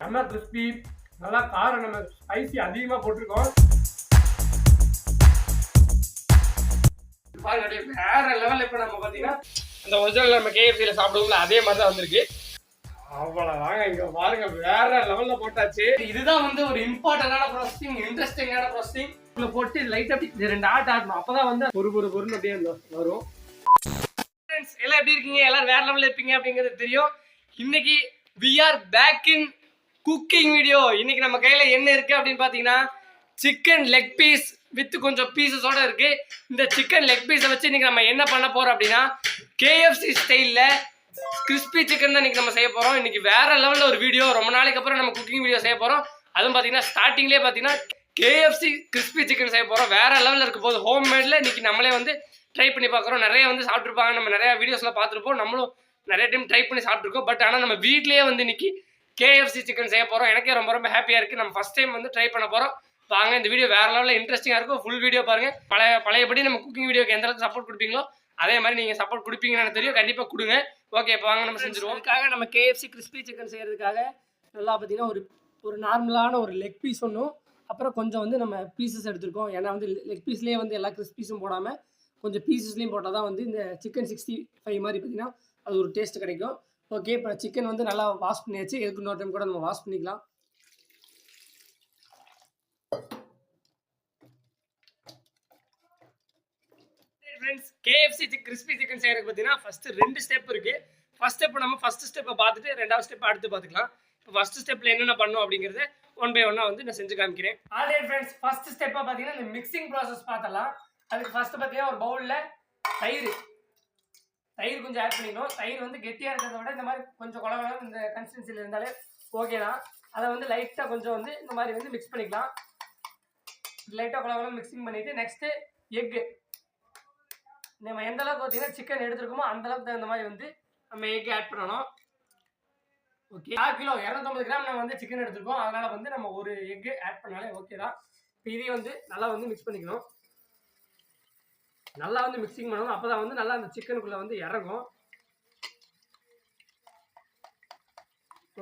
நம்ம கிறிஸ்பி நல்லா காரம் நம்ம ஸ்பைசி அதிகமா போட்டிருக்கோம். வேற லெவல். இப்ப நம்ம பாத்தீங்கன்னா அந்த ஒரிஜினல் நம்ம கேஎஃப்சில சாப்பிடுவோம்ல அதே மாதிரி தான் வந்திருக்கு. அவ்வளவுதாங்க. இங்க பாருங்க வேற லெவல்ல போட்டாச்சு. இதுதான் வந்து ஒரு இம்பார்ட்டன்டான ப்ராசஸிங், இன்ட்ரெஸ்டிங்கான ப்ராசஸிங். உள்ள போட்டு லைட்டா அப்படி 2 ஆட் ஆடணும். அப்பதான் வந்து பொறுன்னு அப்படியே வரும். ஃப்ரெண்ட்ஸ் எல்லாம் எப்படி இருக்கீங்க? எல்லாரும் வேற லெவல்ல இருப்பீங்க அப்படிங்கிறது தெரியும். இன்னைக்கு we are back in cooking video. இன்னைக்கு நம்ம கையில என்ன இருக்கு அப்படின்னு பாத்தீங்கன்னா சிக்கன் லெக் பீஸ் வித் கொஞ்சம் பீசஸோட இருக்கு. இந்த சிக்கன் லெக் பீஸை வச்சு இன்னைக்கு நம்ம என்ன பண்ண போறோம் அப்படின்னா கேஎஃப்சி ஸ்டைல்ல கிறிஸ்பி சிக்கன் தான் இன்னைக்கு நம்ம செய்ய போறோம். இன்னைக்கு வேற லெவல்ல ஒரு வீடியோ. ரொம்ப நாளைக்கு அப்புறம் நம்ம குக்கிங் வீடியோ செய்ய போறோம். அதுவும் பாத்தீங்கன்னா ஸ்டார்டிங்லேயே பாத்தீங்கன்னா கேஎஃப்சி கிறிஸ்பி சிக்கன் செய்ய போறோம். வேற லெவல்ல இருக்க போது. ஹோம் மேட்ல இன்னைக்கு நம்மளே வந்து ட்ரை பண்ணி பார்க்குறோம். நிறைய வந்து சாப்பிட்ருப்பாங்க, நம்ம நிறைய வீடியோஸ்ல பார்த்துருப்போம், நம்மளும் நிறைய டைம் ட்ரை பண்ணி சாப்பிட்ருக்கோம். பட் ஆனால் நம்ம வீட்லேயே வந்து இன்னைக்கு கேஎஃப்சி சிக்கன் செய்ய போகிறோம். எனக்கே ரொம்ப ரொம்ப ஹாப்பியாக இருக்குது. நம்ம ஃபஸ்ட் டைம் வந்து ட்ரை பண்ண போகிறோம். வாங்க இந்த வீடியோ வேற லெவலில் இன்ட்ரெஸ்டிங்காக இருக்கும். ஃபுல் வீடியோ பாருங்கள். பழையபடி நம்ம குக்கிங் வீடியோக்கு எந்த அளவுக்கு சப்போர்ட் கொடுப்பீங்களோ அதே மாதிரி நீங்கள் சப்போர்ட் கொடுப்பீங்கன்னு எனக்கு தெரியும். கண்டிப்பாக கொடுங்க. ஓகே, இப்போ வாங்க நம்ம செஞ்சுருவோம். அதுக்காக நம்ம கேஎஃப்சி கிறிஸ்பி சிக்கன் செய்கிறதுக்காக நல்லா பார்த்தீங்கன்னா ஒரு நார்மலான ஒரு லெக் பீஸ் ஒன்றும், அப்புறம் கொஞ்சம் வந்து நம்ம பீசஸ் எடுத்துருக்கோம். ஏன்னா வந்து லெக் பீஸ்லேயே வந்து எல்லா கிறிஸ்பீஸும் போடாமல் கொஞ்சம் பீசஸ்லேயும் போட்டால் தான் வந்து இந்த சிக்கன் 65 மாதிரி பார்த்தீங்கன்னா அது ஒரு டேஸ்ட் கிடைக்கும். ஓகே, இப்போ சிக்கன் வந்து நல்லா வாஷ் பண்ணியாச்சு. எதுக்கு இன்னொரு டைம் கூட நம்ம வாஷ் பண்ணிக்கலாம். ஃப்ரெண்ட்ஸ் கேஎஃப்சி கிறிஸ்பி சிக்கன் செய்யறதுக்கு பார்த்தீங்கன்னா ஃபஸ்ட்டு 2 ஸ்டெப் இருக்குது. ஃபஸ்ட் ஸ்டெப்பை பார்த்துட்டு 2வது ஸ்டெப் அடுத்து பார்த்துக்கலாம். இப்போ ஃபஸ்ட் ஸ்டெப்பில் என்னென்ன பண்ணணும் அப்படிங்கிறத ஒன் பை ஒன்னாக வந்து நான் செஞ்சு காமிக்கிறேன். ஆல்ரெடி ஃப்ரெண்ட்ஸ் ஃபஸ்ட் ஸ்டெப்பை பார்த்தீங்கன்னா இந்த மிக்சிங் ப்ராசஸ் பார்த்தலாம். அதுக்கு ஃபஸ்ட்டு பார்த்தீங்கன்னா ஒரு பவுலில் தயிர் கொஞ்சம் ஆட் பண்ணிக்கணும். தயிர் வந்து கெட்டியாக இருக்கிறத விட இந்த மாதிரி கொஞ்சம் குழம்பு இந்த கன்சிஸ்டன்சியில் இருந்தாலே ஓகே தான். அதை வந்து லைட்டாக கொஞ்சம் வந்து இந்த மாதிரி வந்து மிக்ஸ் பண்ணிக்கலாம். லைட்டாக குழம்பு மிக்சிங் பண்ணிவிட்டு நெக்ஸ்ட்டு எக்கு நம்ம எந்த அளவுக்கு பார்த்தீங்கன்னா சிக்கன் எடுத்துருக்கோமோ அந்த அளவுக்கு தகுந்த மாதிரி வந்து நம்ம எக்கு ஆட் பண்ணணும். ஓகே, 1/2 கிலோ 250 கிராம் நம்ம வந்து சிக்கன் எடுத்துருக்கோம். அதனால் வந்து நம்ம ஒரு எக்கு ஆட் பண்ணாலே ஓகே தான். இப்போ இதையும் வந்து நல்லா வந்து மிக்ஸ் பண்ணிக்கணும். நல்லா வந்து மிக்சிங் பண்ணணும். அப்போ தான் வந்து நல்லா அந்த சிக்கனுக்குள்ளே வந்து இறங்கும்.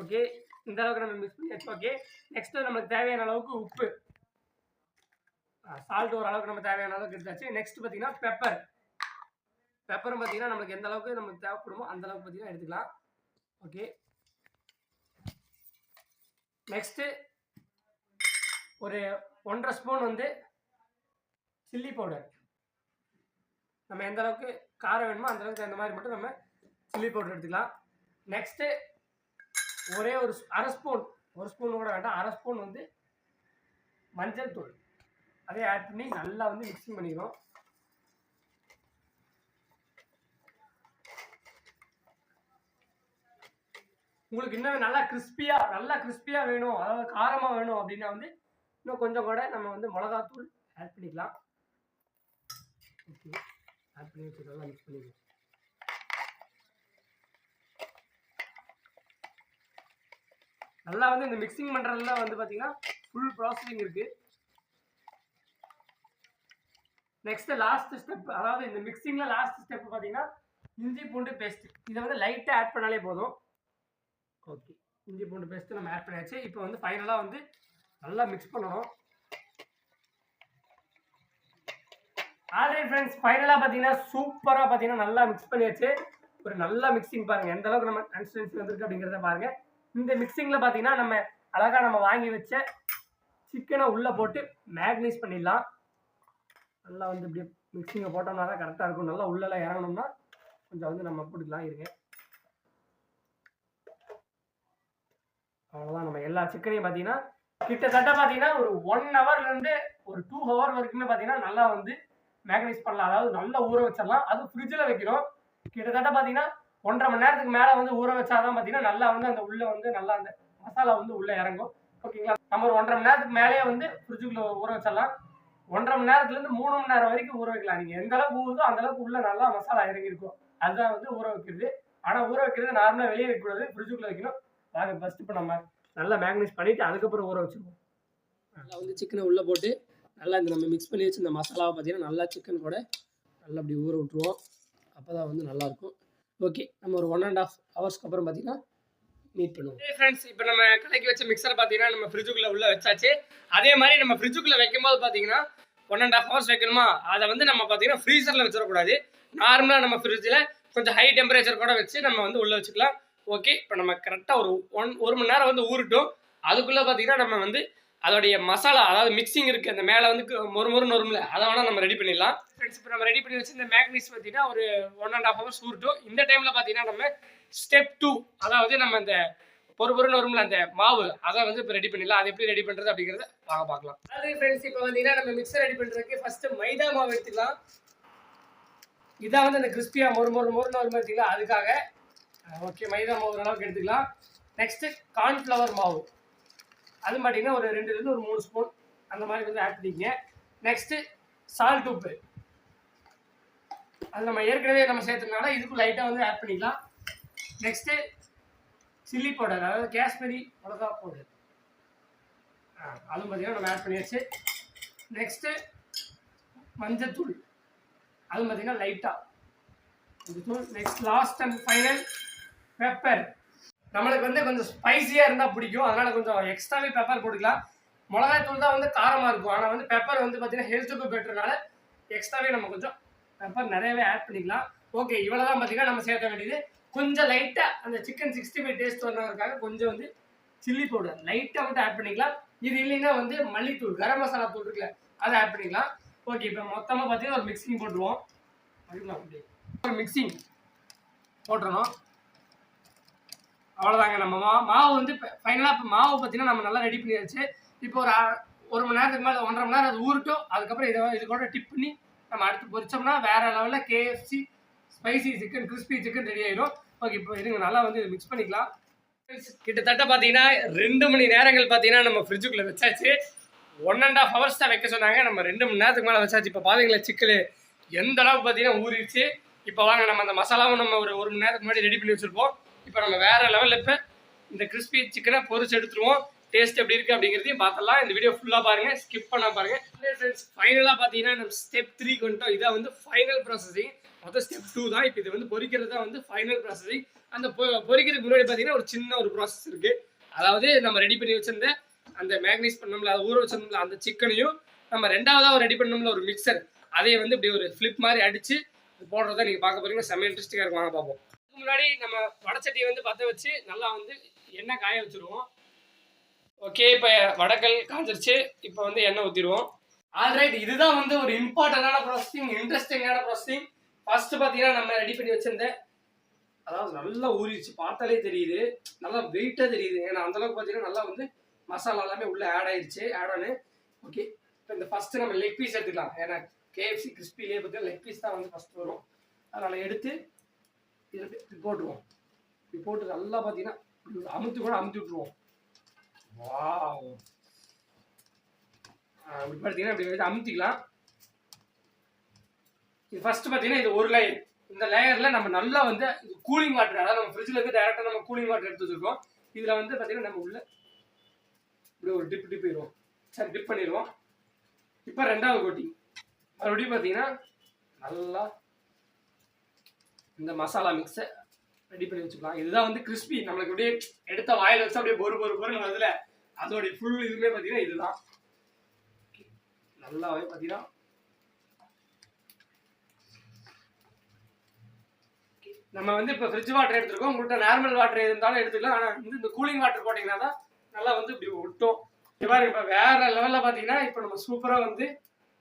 ஓகே, இந்த அளவுக்கு நம்ம மிக்ஸ் பண்ணியாச்சு. ஓகே, நெக்ஸ்ட்டு நமக்கு தேவையான அளவுக்கு உப்பு, சால்ட் ஓரளவுக்கு நம்ம தேவையான அளவுக்கு எடுத்தாச்சு. நெக்ஸ்ட் பார்த்தீங்கன்னா பெப்பரும் பார்த்தீங்கன்னா நம்மளுக்கு எந்த அளவுக்கு நமக்கு தேவைப்படுமோ அந்த அளவுக்கு பார்த்தீங்கன்னா எடுத்துக்கலாம். ஓகே, நெக்ஸ்ட்டு ஒரு 1.5 ஸ்பூன் வந்து சில்லி பவுடர். நம்ம எந்த அளவுக்கு காரம் வேணுமோ அந்த அளவுக்கு அந்த மாதிரி மட்டும் நம்ம சில்லி பவுடர் எடுத்துக்கலாம். நெக்ஸ்ட்டு ஒரே ஒரு 1/2 ஸ்பூன், 1 ஸ்பூன் கூட வேண்டாம், 1/2 ஸ்பூன் வந்து மஞ்சள் தூள் அதே ஆட் பண்ணி நல்லா வந்து மிக்சிங் பண்ணிக்கணும். உங்களுக்கு இன்னும் நல்லா கிறிஸ்பியாக வேணும், அதாவது காரமாக வேணும் அப்படின்னா வந்து இன்னும் கொஞ்சம் கூட நம்ம வந்து மிளகாத்தூள் ஆட் பண்ணிக்கலாம். ஓகே, ஆட் பண்ணி வச்சு நல்லா மிக்ஸ் பண்ணிக்கலாம். நல்லா வந்து இந்த மிக்சிங் பண்ணுறதுல வந்து பார்த்தீங்கன்னா ஃபுல் ப்ராசஸிங் இருக்குது. நெக்ஸ்ட் லாஸ்ட் ஸ்டெப், அதாவது இந்த மிக்சிங்கில் லாஸ்ட் ஸ்டெப் பார்த்தீங்கன்னா இஞ்சி பூண்டு பேஸ்ட். இதை வந்து லைட்டாக ஆட் பண்ணாலே போதும். ஓகே, இஞ்சி பூண்டு பேஸ்ட்டு நம்ம ஆட் பண்ணியாச்சு. இப்போ வந்து ஃபைனலாக வந்து நல்லா மிக்ஸ் பண்ணணும். ஆல்ரைட் ஃப்ரெண்ட்ஸ், ஃபைனலாக பார்த்தீங்கன்னா சூப்பராக பார்த்தீங்கன்னா நல்லா மிக்ஸ் பண்ணியாச்சு. ஒரு நல்ல மிக்சிங் பாருங்கள் எந்த அளவுக்கு நம்ம கன்சிஸ்டன்சி வந்திருக்கு அப்படிங்கிறத பாருங்கள். இந்த மிக்சிங்கில் பார்த்தீங்கன்னா நம்ம அழகாக நம்ம வாங்கி வச்ச சிக்கனை உள்ளே போட்டு மேக்னைஸ் பண்ணிடலாம். நல்லா வந்து இப்படி மிக்சிங்கை போட்டோம்னா தான் கரெக்டாக இருக்கும். நல்லா உள்ளெல்லாம் இறங்கணும்னா கொஞ்சம் வந்து நம்ம போட்டுக்கலாம். இருங்க, அவ்வளோதான். நம்ம எல்லா சிக்கனையும் பார்த்தீங்கன்னா கிட்டத்தட்ட பார்த்தீங்கன்னா ஒரு 1 ஹவர்லேருந்து ஒரு 2 ஹவர் வரைக்குமே பார்த்தீங்கன்னா நல்லா வந்து மேக்னைஸ் பண்ணலாம். அதாவது நல்லா ஊற வச்சிடலாம். அது ஃப்ரிட்ஜில் வைக்கணும். கிட்டத்தட்ட பார்த்தீங்கன்னா 1.5 மணி நேரத்துக்கு மேலே வந்து ஊற வச்சாதான் பார்த்தீங்கன்னா நல்லா வந்து அந்த உள்ளே வந்து நல்லா அந்த மசாலா வந்து உள்ளே இறங்கும். ஓகேங்களா, நம்ம ஒரு 1.5 மணி நேரத்துக்கு மேலே வந்து ஃப்ரிட்ஜுக்குள்ளே ஊற வச்சிடலாம். 1.5 மணி நேரத்துலேருந்து 3 மணி நேரம் வரைக்கும் ஊற வைக்கலாம். நீங்கள் எந்த அளவுக்கு ஊறுதோ அந்த அளவுக்கு உள்ள நல்லா மசாலா இறங்கியிருக்கும். அதுதான் வந்து ஊற வைக்கிறது. ஆனால் ஊற வைக்கிறது நார்மலாக வெளியே வைக்கக்கூடாது, ஃப்ரிட்ஜுக்குள்ளே வைக்கணும். வாங்க ஃபஸ்ட்டு இப்போ நம்ம நல்லா மேக்னைஸ் பண்ணிவிட்டு அதுக்கப்புறம் ஊற வச்சுருவோம். நல்லா வந்து சிக்கனை உள்ளே போட்டு நல்லா இந்த நம்ம மிக்ஸ் பண்ணி வச்சு இந்த மசாலாவை பார்த்தீங்கன்னா நல்லா சிக்கன் கூட நல்லா அப்படி ஊற விட்டுருவோம். அப்போ தான் வந்து நல்லாயிருக்கும். ஓகே, நம்ம ஒரு 1.5 ஹவர்ஸ்க்கு அப்புறம் பார்த்தீங்கன்னா மீட் பண்ணுவோம். ஃப்ரெண்ட்ஸ், இப்போ நம்ம கலக்கி வச்ச மிக்சரை பார்த்தீங்கன்னா நம்ம ஃப்ரிட்ஜுக்குள்ளே உள்ள வச்சாச்சு. அதே மாதிரி நம்ம ஃப்ரிட்ஜுக்குள்ளே வைக்கும்போது பார்த்தீங்கன்னா 1.5 hours வைக்கணுமா, அதை வந்து நம்ம பார்த்தீங்கன்னா ஃப்ரீசரில் வச்சிடக்கூடாது. நார்மலாக நம்ம ஃப்ரிட்ஜில் கொஞ்சம் ஹை டெம்பரேச்சர் கூட வச்சு நம்ம வந்து உள்ளே வச்சுக்கலாம். ஓகே, இப்போ நம்ம கரெக்டாக ஒரு மணி நேரம் வந்து ஊறட்டும். அதுக்குள்ளே பார்த்தீங்கன்னா நம்ம வந்து அதோடைய மசாலா, அதாவது மிக்சிங் இருக்குது, அந்த மேலே வந்து மொறுமொறுன்னு வரும்ல, அதை வேணால் நம்ம ரெடி பண்ணிடலாம். ஃப்ரெண்ட்ஸ், இப்போ நம்ம ரெடி பண்ணி வச்சு இந்த மேக்னீஸ் பார்த்தீங்கன்னா ஒரு 1.5 hours ஊறட்டும். இந்த டைமில் பார்த்தீங்கன்னா நம்ம ஸ்டெப் 2, அதாவது நம்ம இந்த பொறுன்னு வரும்ல அந்த மாவு, அதை வந்து இப்போ ரெடி பண்ணிடலாம். அது எப்படி ரெடி பண்ணுறது அப்படிங்கிறத வாங்க பார்க்கலாம். அதாவது ஃப்ரெண்ட்ஸ், இப்போ பார்த்தீங்கன்னா நம்ம மிக்சர் ரெடி பண்ணுறதுக்கு ஃபஸ்ட்டு மைதா மாவு எடுத்துக்கலாம். இதான் வந்து அந்த கிறிஸ்பியாக மொறுன்னு வரும் பார்த்தீங்களா, அதுக்காக. ஓகே, மைதா மாவு அளவுக்கு எடுத்துக்கலாம். நெக்ஸ்ட்டு கார்ன்ஃப்ளவர் மாவு, அது பார்த்தீங்கன்னா ஒரு 2 ஒரு 3 ஸ்பூன் அந்த மாதிரி வந்து ஆட் பண்ணிக்கங்க. நெக்ஸ்ட்டு சால்ட், உப்பு, அது நம்ம ஏற்கனவே நம்ம சேர்த்துனால இதுக்கும் லைட்டாக வந்து ஆட் பண்ணிக்கலாம். நெக்ஸ்ட்டு சில்லி பவுடர், அதாவது காஷ்மீரி மிளகா பவுடர், அதுவும் பார்த்தீங்கன்னா நம்ம ஆட் பண்ணியாச்சு. நெக்ஸ்ட்டு மஞ்சத்தூள், அதுவும் பார்த்தீங்கன்னா லைட்டாக மஞ்சத்தூள். Next last and final pepper. நம்மளுக்கு வந்து கொஞ்சம் ஸ்பைஸியாக இருந்தால் பிடிக்கும், அதனால் கொஞ்சம் எக்ஸ்ட்ராவே பெப்பர் போட்டுக்கலாம். மிளகாய்த்தூள் தான் வந்து காரமாக இருக்கும், ஆனால் வந்து பெப்பர் வந்து பார்த்தீங்கன்னா ஹெல்த்துக்கு பெட்டர்னால எக்ஸ்ட்ராவே நம்ம கொஞ்சம் பெப்பர் நிறையவே ஆட் பண்ணிக்கலாம். ஓகே, இவ்வளோ தான் பார்த்தீங்கன்னா நம்ம சேர்க்க வேண்டியது. கொஞ்சம் லைட்டாக அந்த சிக்கன் 65 டேஸ்ட் வரதுக்காக கொஞ்சம் வந்து சில்லி பவுடர் லைட்டாக மட்டும் ஆட் பண்ணிக்கலாம். இது இல்லைன்னா வந்து மல்லித்தூள், கரம் மசாலா தூள் இருக்குல்ல, அதை ஆட் பண்ணிக்கலாம். ஓகே, இப்போ மொத்தமாக பார்த்தீங்கன்னா ஒரு மிக்சிங் போட்டுருவோம். ஒரு மிக்சிங் போட்டுறணும். அவ்வளோதாங்க. நம்ம மாவு வந்து ஃபைனலாக இப்போ மாவு பார்த்தீங்கன்னா நம்ம நல்லா ரெடி பண்ணியாச்சு. இப்போ ஒரு மணி நேரத்துக்கு மேலே 1.5 மணி நேரம் அது ஊறட்டும். அதுக்கப்புறம் இது கூட டிப் பண்ணி நம்ம அடுத்து பொரிச்சோம்னா வேறு லெவலில் KFC spicy chicken, crispy chicken ready ஆகிடும். ஓகே, இப்போ இதுங்க நல்லா வந்து மிக்ஸ் பண்ணிக்கலாம். கிட்டத்தட்ட பார்த்தீங்கன்னா 2 மணி நேரங்கள் பார்த்தீங்கன்னா நம்ம ஃப்ரிட்ஜுக்குள்ளே வச்சாச்சு. 1.5 hours தான் வைக்க சொன்னாங்க, நம்ம 2 மணி நேரத்துக்கு மேலே வச்சாச்சு. இப்போ பார்த்தீங்களா சிக்கன் எந்த அளவுக்கு பார்த்தீங்கன்னா ஊறிடுச்சு. இப்போ வாங்க நம்ம அந்த மசாலாவும் நம்ம ஒரு மணி நேரத்துக்கு முன்னாடி ரெடி பண்ணி வச்சுருப்போம். இப்போ நம்ம வேறு லெவலில் இப்போ இந்த கிறிஸ்பி சிக்கனை பொரிச்சு எடுத்துருவோம். டேஸ்ட் எப்படி இருக்குது அப்படிங்கிறதையும் பார்த்துடலாம். இந்த வீடியோ ஃபுல்லாக பாருங்கள், ஸ்கிப் பண்ணால் பாருங்கள். ஃப்ரெண்ட்ஸ், ஃபைனலாக பார்த்தீங்கன்னா நம்ம ஸ்டெப் 3 வந்துட்டோம். இதான் வந்து ஃபைனல் ப்ராசஸிங். மொத்தம் ஸ்டெப் 2 தான். இப்போ இது வந்து பொரிக்கிறது தான் வந்து ஃபைனல் ப்ராசஸிங். அந்த பொரிக்கிறதுக்கு முன்னாடி பார்த்தீங்கன்னா ஒரு சின்ன ஒரு ப்ராசஸ் இருக்குது. அதாவது நம்ம ரெடி பண்ணி வச்சிருந்த அந்த மேக்னீஸ் பண்ணோம்ல, அதை ஊற வச்சிருந்தோம்ல, அந்த சிக்கனையும் நம்ம ரெண்டாவதாக ரெடி பண்ணோம்ல ஒரு மிக்சர், அதையே வந்து இப்படி ஒரு ஃப்ளிப் மாதிரி அடித்து போடுறத நீங்கள் பார்க்க போகிறீங்க. செம்ம இன்ட்ரெஸ்டிங்காக இருக்கும். வாங்க பார்ப்போம். அதுக்கு முன்னாடி நம்ம வடச்சட்டியை வந்து பற்ற வச்சு நல்லா வந்து எண்ணெய் காய வச்சுருவோம். ஓகே, இப்போ வடக்கல் காய்ச்சிருச்சு. இப்போ வந்து எண்ணெய் ஊற்றிடுவோம். ஆல்ரைட், இதுதான் வந்து ஒரு இம்பார்ட்டண்டான ப்ராசஸிங், இன்ட்ரெஸ்டிங்கான ப்ராசஸிங். ஃபர்ஸ்ட் பார்த்தீங்கன்னா நம்ம ரெடி பண்ணி வச்சிருந்தேன், அதாவது நல்லா ஊறிடுச்சு, பார்த்தாலே தெரியுது, நல்லா வெயிட்டாக தெரியுது. ஏன்னா அந்தளவுக்கு பார்த்தீங்கன்னா நல்லா வந்து மசாலா எல்லாமே உள்ளே ஆட் ஆனு. ஓகே, இப்போ இந்த ஃபஸ்ட்டு நம்ம லெக் பீஸ் எடுத்துக்கலாம். ஏன்னா KFC கிறிஸ்பிலே பார்த்தீங்கன்னா லெக் பீஸ் தான் வந்து ஃபஸ்ட்டு வரும். அதனால் எடுத்து இப்படி போட்டுருவோம். இப்படி போட்டு நல்லா பார்த்தீங்கன்னா அமுத்தி விட்ருவோம். வா, இப்படி பார்த்தீங்கன்னா இப்படி அமுத்திக்கலாம். இது ஃபஸ்ட்டு பார்த்தீங்கன்னா இது ஒரு லேயர். இந்த லேயரில் நம்ம நல்லா வந்து கூலிங் வாட்டர், அதாவது நம்ம ஃப்ரிட்ஜில் இருந்து டேரெக்டாக நம்ம கூலிங் வாட்டர் எடுத்து வச்சுருக்கோம். இதில் வந்து பார்த்தீங்கன்னா நம்ம உள்ள இப்படி ஒரு டிப் பண்ணிடுவோம். சரி, டிப் பண்ணிடுவோம். இப்போ ரெண்டாவது கோட்டிங் மறுபடியும் பார்த்தீங்கன்னா நல்லா இந்த மசாலா மிக்ஸை ரெடி பண்ணி வச்சுக்கலாம். இதுதான் வந்து கிறிஸ்பி. நம்மளுக்கு அப்படியே எடுத்த வாயில் வச்சு அப்படியே பொறுன்னு வருதுல, அதோடைய ஃபுல் இதுவுமே பார்த்தீங்கன்னா இதுதான். நல்லாவே பார்த்தீங்கன்னா நம்ம வந்து இப்போ ஃப்ரிட்ஜ் வாட்டர் எடுத்துருக்கோம். உங்கள்கிட்ட நார்மல் வாட்டர் இருந்தாலும் எடுத்துக்கலாம். ஆனால் வந்து இந்த கூலிங் வாட்டர் போட்டிங்கன்னா தான் நல்லா வந்து இப்படி விட்டோம். இப்போ வேற லெவலில் பார்த்தீங்கன்னா இப்போ நம்ம சூப்பராக வந்து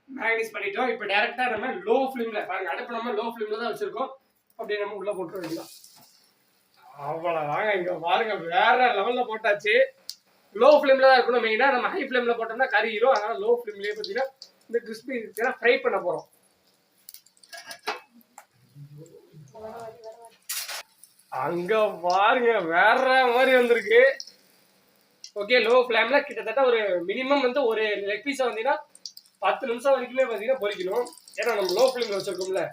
மேக்னீஸ் பண்ணிட்டோம். இப்போ டேரெக்டாக நம்ம லோ ஃப்ளேமில் பாருங்க, அடுப்பு நம்ம லோ ஃப்ளேமில் தான் வச்சுருக்கோம். அப்படியே நம்ம உள்ளே போட்டு வேண்டியதான். அவ்வளோதாங்க. இங்கே பாருங்க, வேற லெவலில் போட்டாச்சு. லோ ஃப்ளேமில் தான் இருக்கணும் மெயினாக. நம்ம ஹை ஃப்ளேமில் போட்டோம்னா கறியிரும். அதனால் லோ ஃப்ளேம்லேயே பார்த்தீங்கன்னா இந்த கிறிஸ்பி ஃப்ரை பண்ண போகிறோம். அங்க பாருங்க, வேற மாதிரி வந்திருக்கு. ஓகே, லோ ஃப்ளேம்ல கிட்டத்தட்ட ஒரு மினிமம் வந்து ஒரு லெக் பீஸை வந்தீங்கன்னா 10 நிமிஷம் வரைக்குமே பார்த்தீங்கன்னா பொரிக்கணும். ஏன்னா நம்ம லோ ஃப்ளேம்ல வச்சிருக்கோம்ல.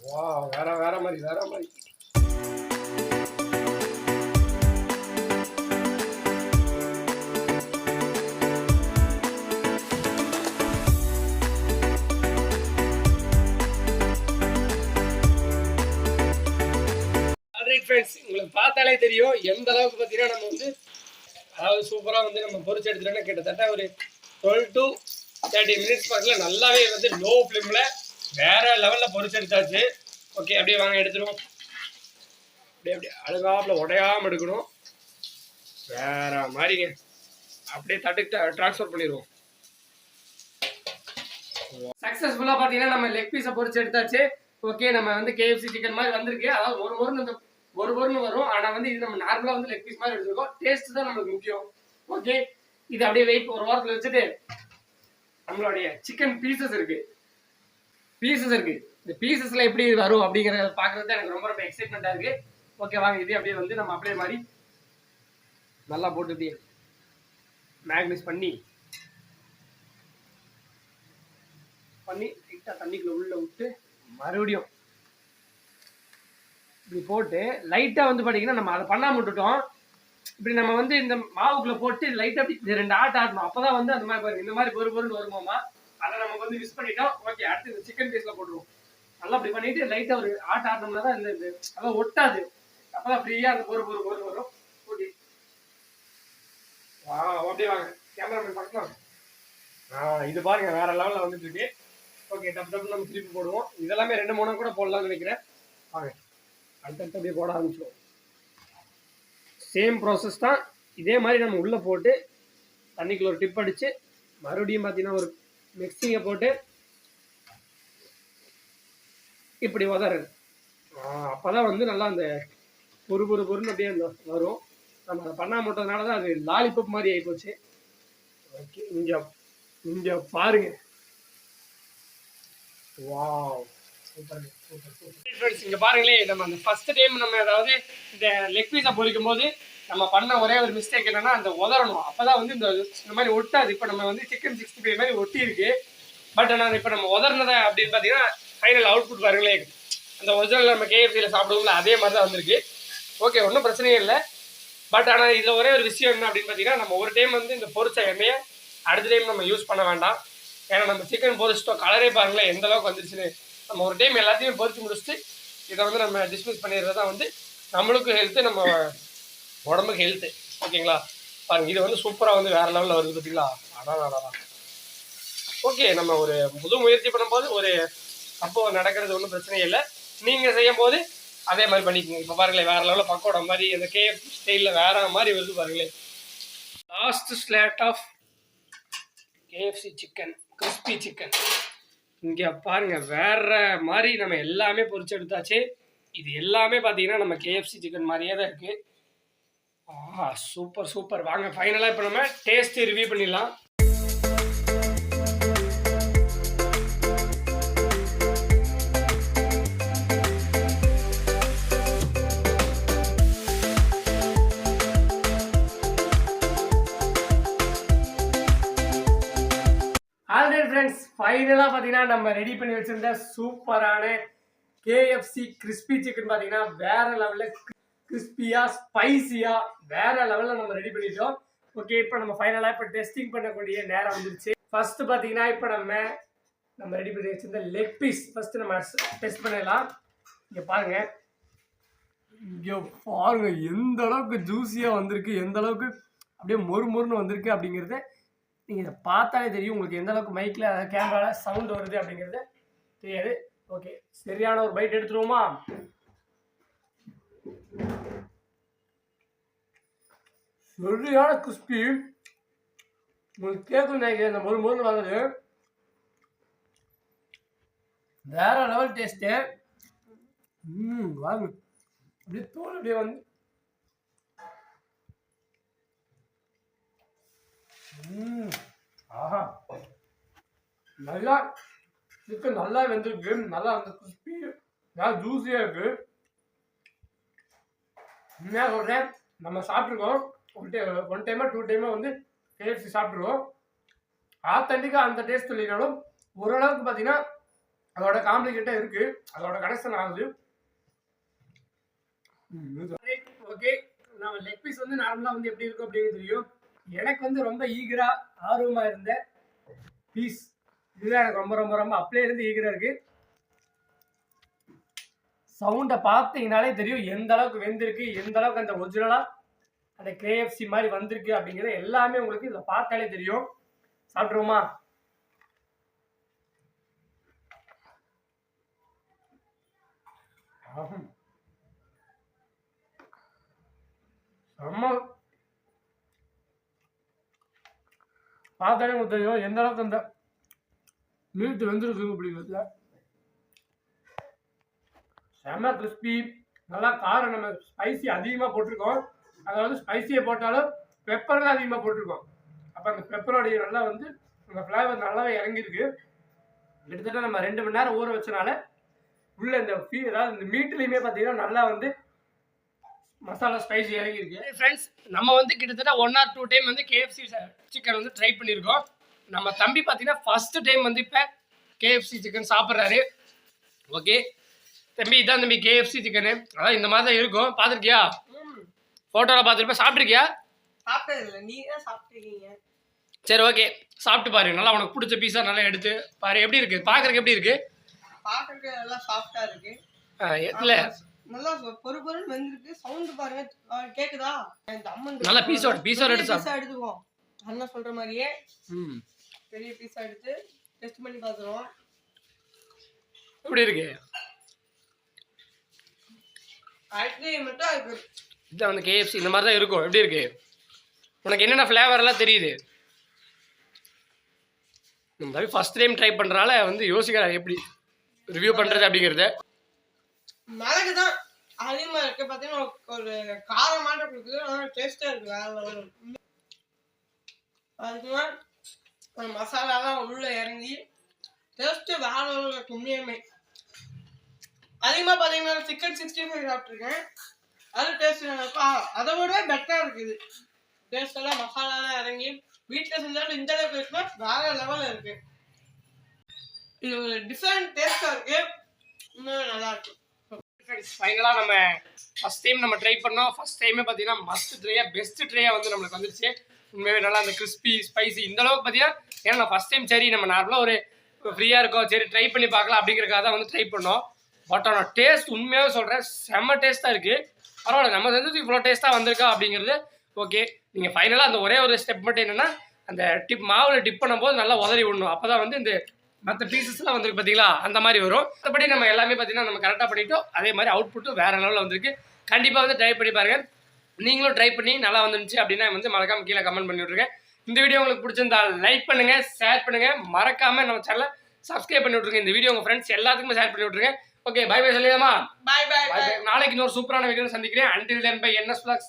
வா, வேற மாதிரி. ஃப்ரெண்ட்ஸ், உங்களுக்கு பார்த்தாலே தெரியும் எந்த அளவுக்கு பார்த்தீங்கன்னா நம்ம வந்து அதாவது சூப்பராக வந்து நம்ம பொரிச்சு எடுத்துட்டோம்னா கிட்டத்தட்ட ஒரு 12 to 30 மினிட்ஸ் பக்கத்தில் நல்லாவே வந்து லோ ஃப்ளேமில் வேற லெவலில் பொரிச்சு எடுத்தாச்சு. ஓகே, அப்படியே வாங்க எடுத்துருவோம். அப்படியே அழுகாப்புல உடையாமல் எடுக்கணும். வேற மாதிரிங்க. அப்படியே தட்டுக்கிட்ட ட்ரான்ஸ்ஃபர் பண்ணிடுவோம். சக்ஸஸ்ஃபுல்லாக பார்த்தீங்கன்னா நம்ம லெக் பீஸை பொரிச்சு எடுத்தாச்சு. ஓகே, நம்ம வந்து KFC சிக்கன் மாதிரி வந்திருக்கு. அதாவது ஒரு பொருன்னு வரும். ஆனால் வந்து இது நம்ம நார்மலாக வந்து லெக் பீஸ் மாதிரி எடுத்துருக்கோம். டேஸ்ட் தான் நமக்கு முக்கியம். ஓகே, இது அப்படியே வெயிட் ஒரு வாரத்தில் வச்சுட்டு நம்மளுடைய சிக்கன் பீசஸ் இருக்கு. இந்த பீசஸ்ல எப்படி வரும் அப்படிங்கிறத பார்க்கறது எனக்கு ரொம்ப ரொம்ப எக்ஸைட்மெண்ட்டாக இருக்கு. ஓகே, வாங்க இதே அப்படியே வந்து நம்ம அப்படியே மாதிரி நல்லா போட்டு மேக்னேட் பண்ணி லைட்டாக தண்ணிக்குள்ள உள்ள விட்டு மறுபடியும் இப்படி போட்டு லைட்டாக வந்து பார்த்தீங்கன்னா நம்ம அதை பண்ணாம விட்டுட்டோம். இப்படி நம்ம வந்து இந்த மாவுக்குள்ள போட்டு லைட்டாக அப்படி 2 ஆட்டணும். அப்போதான் வந்து அந்த மாதிரி பாருங்க இந்த மாதிரி பொருள் வருமாமா. அதை நம்ம வந்து மிஸ் பண்ணிட்டோம். ஓகே, அடுத்து இந்த சிக்கன் பீஸ்ல போட்டுருவோம். நல்லா அப்படி பண்ணிட்டு லைட்டாக ஒரு ஆட்டணும்னா தான் இந்த அதான் ஒட்டாது. அப்போதான் ஃப்ரீயாக அந்த பொருள் வரும். ஓகே, வா அப்படியே வாங்க கேமராமேன் பார்க்கலாம். இது பாருங்க வேற லெவலில் வந்துட்டு இருக்கு. ஓகே, டப்பு நம்ம திருப்பி போடுவோம். இதெல்லாமே 2-3 கூட போடலாம்னு நினைக்கிறேன். வாங்க அடுத்தடுத்து அப்படியே போட ஆரம்பிச்சிடுவோம். சேம் ப்ராசஸ் தான். இதே மாதிரி நம்ம உள்ளே போட்டு தண்ணிக்குள்ள ஒரு டிப் அடித்து மறுபடியும் பார்த்தீங்கன்னா ஒரு மிக்சிங்கை போட்டு இப்படி உதறது. அப்போ தான் வந்து நல்லா அந்த பொருன்னு அப்படியே அந்த வரும். நம்ம அதை பண்ணாம விட்டதுனால தான் அது லாலிபப் மாதிரி ஆகிப்போச்சு. ஓகே, இங்கே பாருங்க. Wow, super. இங்கே பாருங்களேன், நம்ம அந்த ஃபர்ஸ்ட் டைம் நம்ம அதாவது இந்த லெக் பீஸை பொரிக்கும் போது நம்ம பண்ண ஒரே ஒரு மிஸ்டேக் என்னன்னா அந்த உதறணும். அப்போதான் வந்து இந்த மாதிரி ஒட்டாது. இப்போ நம்ம வந்து சிக்கன் 65 மாதிரி ஒட்டி இருக்கு. பட் ஆனால் இப்போ நம்ம உதறினதை அப்படின்னு பார்த்தீங்கன்னா ஃபைனல் அவுட்புட் பாருங்களேன், அந்த ஒரிஜினல் நம்ம KFCயில் சாப்பிடுவோம்ல அதே மாதிரி தான் வந்திருக்கு. ஓகே, ஒன்றும் பிரச்சனையே இல்லை. பட் ஆனால் இதில் ஒரே ஒரு விஷயம் என்ன அப்படின்னு பார்த்தீங்கன்னா நம்ம ஒரு டைம் வந்து இந்த பொரிச்ச எண்ணெயை அடுத்த டைம் நம்ம யூஸ் பண்ண வேண்டாம். ஏன்னா நம்ம சிக்கன் பொரிச்சிட்டோம், கலரே பாருங்களேன் எந்த அளவுக்கு வந்துருச்சுன்னு. நம்ம ஒரு டைம் எல்லாத்தையும் பொரிச்சு முடிச்சுட்டு இதை வந்து நம்ம டிஸ்மிஸ் பண்ணிடுறது தான் வந்து நம்மளுக்கும் ஹெல்த்து, நம்ம உடம்புக்கு ஹெல்த்து. ஓகேங்களா, பாருங்கள் இது வந்து சூப்பராக வந்து வேறு லெவலில் வருது பார்த்தீங்களா. அதான் ஓகே, நம்ம ஒரு புது முயற்சி பண்ணும்போது ஒரு தப்பு நடக்கிறது ஒன்றும் பிரச்சனையே இல்லை. நீங்கள் செய்யும் போது அதே மாதிரி பண்ணிக்கோங்க. இப்போ பாருங்களேன் வேறு லெவலில் பக்கோடா மாதிரி அந்த KFC ஸ்டைலில் வேற மாதிரி வருது பாருங்களேன். Last slate of KFC chicken, crispy chicken. இங்கே பாருங்க வேற மாதிரி நம்ம எல்லாமே பொரிச்சு எடுத்தாச்சு. இது எல்லாமே பார்த்தீங்கன்னா நம்ம KFC சிக்கன் மாதிரியே தான் இருக்கு. சூப்பர். வாங்க ஃபைனலாக இப்போ நம்ம டேஸ்ட் ரிவ்யூ பண்ணிடலாம். ஆல்ரைட் ஃப்ரெண்ட்ஸ், ஃபைனலாக பார்த்தீங்கன்னா நம்ம ரெடி பண்ணி வச்சிருந்த சூப்பரான KFC கிறிஸ்பி சிக்கன் பார்த்தீங்கன்னா வேற லெவலில் கிறிஸ்பியாக ஸ்பைசியாக வேற லெவலில் நம்ம ரெடி பண்ணிட்டோம். ஓகே, இப்போ நம்ம ஃபைனலாக இப்போ டெஸ்டிங் பண்ணக்கூடிய நேரம் வந்துருச்சு. ஃபர்ஸ்ட் பார்த்தீங்கன்னா இப்போ நம்ம ரெடி பண்ணி வச்சிருந்த லெக் பீஸ் ஃபர்ஸ்ட் நம்ம டெஸ்ட் பண்ணிடலாம். இங்கே பாருங்க எந்த அளவுக்கு ஜூஸியாக வந்திருக்கு, எந்த அளவுக்கு அப்படியே மொறுன்னு வந்திருக்கு அப்படிங்கிறத நீங்கள் இதை பார்த்தாலே தெரியும். உங்களுக்கு எந்த அளவுக்கு மைக்கில் கேமராவில் சவுண்ட் வருது அப்படிங்கிறது தெரியாது. ஓகே, சரியான ஒரு பைட் எடுத்துருவோமா? சரியான கிறிஸ்பி. உங்களுக்கு கேட்கும் நினைக்கிறேன் இந்த மொறுன்னு வந்தது வேற லெவல் டேஸ்ட்டு. வாங்க அப்படியே தோல் அப்படியே வந்து ஆஹா, நல்லா சிக்கன் நல்லா வெந்திருக்கு. நல்லா அந்த கிறிஸ்பி நல்லா ஜூஸியாக இருக்கு. உண்மையாக சொல்கிறேன், நம்ம சாப்பிட்ருக்கோம் ஒன் டைமாக 2 டைமாக வந்து KFC சாப்பிட்ருக்கோம். ஆத்தென்டிக்காக அந்த டேஸ்ட் இல்லைனாலும் ஓரளவுக்கு பார்த்தீங்கன்னா அதோட காம்ப்ளிகேட்டாக இருக்குது, அதோட கனெக்ஷன் ஆகுது. ஓகே, நம்ம லெக் பீஸ் வந்து நார்மலாக வந்து எப்படி இருக்கும் அப்படின்னு தெரியும். எனக்கு வந்து ரொம்ப ஆர்வமாக இருந்த பீஸ் இதுதான். எனக்கு ரொம்ப அப்படியே இருந்து ஈகராக இருக்கு. சவுண்டை பார்த்தீங்கனாலே தெரியும் எந்த அளவுக்கு வெந்திருக்கு, எந்த அளவுக்கு அந்த ஒரிஜினலாக அந்த கேஎஃப்சி மாதிரி வந்திருக்கு அப்படிங்கிறது எல்லாமே உங்களுக்கு இதில் பார்த்தாலே தெரியும். சாப்பிட்ருவோமா? செம்ம பார்த்தாலே உங்களுக்கு தெரியும் எந்த அளவுக்கு அந்த மீட் வெந்திருக்கு அப்படிங்கிறதுல. செம்ம கிறிஸ்பி, நல்லா காரம். நம்ம ஸ்பைசி அதிகமாக போட்டிருக்கோம். அதில் வந்து ஸ்பைசியை போட்டாலும் பெப்பர் தான் அதிகமாக போட்டிருக்கோம். அப்போ அந்த பெப்பரோடைய நல்லா வந்து அந்த ஃப்ளேவர் நல்லாவே இறங்கியிருக்கு. கிட்டத்தட்ட நம்ம 2 மணி நேரம் ஊற வச்சனால உள்ள இந்த அதாவது இந்த மீட்லேயுமே பார்த்தீங்கன்னா நல்லா வந்து மசாலா ஸ்பைசி இறங்கியிருக்கு. ஃப்ரெண்ட்ஸ், நம்ம வந்து கிட்டத்தட்ட 1 or 2 டைம் வந்து கேஎஃப்சி சிக்கன் வந்து ட்ரை பண்ணியிருக்கோம். நம்ம தம்பி பார்த்தீங்கன்னா ஃபர்ஸ்ட் டைம் வந்து இப்போ கேஎஃப்சி சிக்கன் சாப்பிட்றாரு. ஓகே தம்பி, இதான் தம்பி கேஎஃப்சி சிக்கனு. அதான் இந்த மாதிரி தான் இருக்கும். பார்த்துருக்கியா? ஃபோட்டோவில் பார்த்துருப்பேன். சாப்பிட்ருக்கியா? சாப்பிட்டதில்ல, நீ தான் சாப்பிட்ருக்கீங்க. சரி, ஓகே, சாப்பிட்டு பாரு. நல்லா உனக்கு பிடிச்ச பீஸா நல்லா எடுத்து பாரு. எப்படி இருக்கு? பார்க்கறதுக்கு எப்படி இருக்கு? பார்க்கறதுக்கு நல்லா சாஃப்டா இருக்கு. இல்ல நல்லா பொறுபொருன்னு வெந்திருக்கு. சவுண்ட் பாருங்க, கேக்குதா? இந்த அம்மன் நல்ல பீஸோட எடுத்து பீஸா எடுத்துவோம். அண்ணா சொல்ற மாதிரியே பெரிய பீஸா எடுத்து டெஸ்ட் பண்ணி பார்த்துருவோம். எப்படி இருக்கு? ஐஸ்கிரீம் மட்டும் இருக்கு. இதான் வந்து கேஎஃப்சி இந்த மாதிரி தான் இருக்கும். எப்படி இருக்கு? உனக்கு என்னென்ன ஃப்ளேவர்லாம் தெரியுது? நம்ம ஃபர்ஸ்ட் டைம் ட்ரை பண்ணுறால வந்து யோசிக்கிறாரு எப்படி ரிவ்யூ பண்ணுறது அப்படிங்கிறது. மிளகு தான் அதிகமாக இருக்கு. பார்த்தீங்கன்னா ஒரு காரமான கொடுக்குது, ஆனால் டேஸ்ட்டாக இருக்கு. வேற லெவல். அதுக்குமா ஒரு மசாலாலாம் உள்ள இறங்கி டேஸ்ட்டு வேற லெவலில் இருக்கு. உண்மையுமே அதிகமாக பார்த்தீங்கன்னா சிக்கன் 65 சாப்பிட்ருக்கேன். அது டேஸ்ட் இருக்கும். அதை விட பெட்டராக இருக்குது. டேஸ்ட் எல்லாம் மசாலாலாம் இறங்கி வீட்டில் செஞ்சாலும் இந்த அளவுக்கு இருக்குன்னா வேற லெவலில் இருக்கு. இது ஒரு டிஃப்ரெண்ட் டேஸ்டாக இருக்கு. இன்னும் நல்லா இருக்கு. ஃபைனலாக நம்ம ஃபர்ஸ்ட் டைம் நம்ம ட்ரை பண்ணோம். ஃபர்ஸ்ட் டைமே பார்த்தீங்கன்னா மஸ்ட் ட்ரையாக பெஸ்ட் ட்ரையாக வந்து நம்மளுக்கு வந்துருச்சு. உண்மையாகவே நல்லா அந்த கிறிஸ்பி ஸ்பைசி இந்த அளவுக்கு பார்த்தீங்கன்னா, ஏன்னா நான் ஃபர்ஸ்ட் டைம் சரி நம்ம நார்மலாக ஒரு ஃப்ரீயாக இருக்கோம், சரி ட்ரை பண்ணி பார்க்கலாம் அப்படிங்கிறக்காக தான் வந்து ட்ரை பண்ணோம். பட் ஆனால் டேஸ்ட் உண்மையாக சொல்கிறேன் செம்ம டேஸ்ட்டாக இருக்குது. பரவாயில்ல, நம்ம செஞ்சது இவ்வளோ டேஸ்ட்டாக வந்திருக்கா அப்படிங்கிறது ஓகே. நீங்கள் ஃபைனலாக அந்த ஒரே ஒரு ஸ்டெப் மட்டும் என்னென்னா, அந்த மாவில் டிப் பண்ணும்போது நல்லா உதறி விடணும். அப்போ தான் வந்து இந்த மற்ற பீசஸ்லாம் வந்துருக்கு பார்த்தீங்களா, அந்த மாதிரி வரும். மற்றபடி நம்ம எல்லாமே பார்த்தீங்கன்னா நம்ம கரெக்டாக பண்ணிட்டோம். அதே மாதிரி அவுட்புட்டும் வேறு லெவலில் வந்திருக்கு. கண்டிப்பாக வந்து ட்ரை பண்ணி பாருங்கள். நீங்களும் ட்ரை பண்ணி நல்லா வந்துருந்துச்சு அப்படின்னா வந்து மறக்காம கீழே கமெண்ட் பண்ணி விட்ருங்க. இந்த வீடியோ உங்களுக்கு பிடிச்சிருந்தா லைக் பண்ணுங்கள், ஷேர் பண்ணுங்கள், மறக்காமல் நம்ம சேனலை சப்ஸ்கிரைப் பண்ணி விட்ருங்க. இந்த வீடியோ உங்கள் ஃப்ரெண்ட்ஸ் எல்லாத்துக்குமே ஷேர் பண்ணி விட்ருங்க. ஓகே, பை பை சொல்லிடலாமா? Bye bye. நாளைக்கு இன்னொரு சூப்பரான வீடியோ சந்திக்கிறேன். Until then, by NS Vlogs.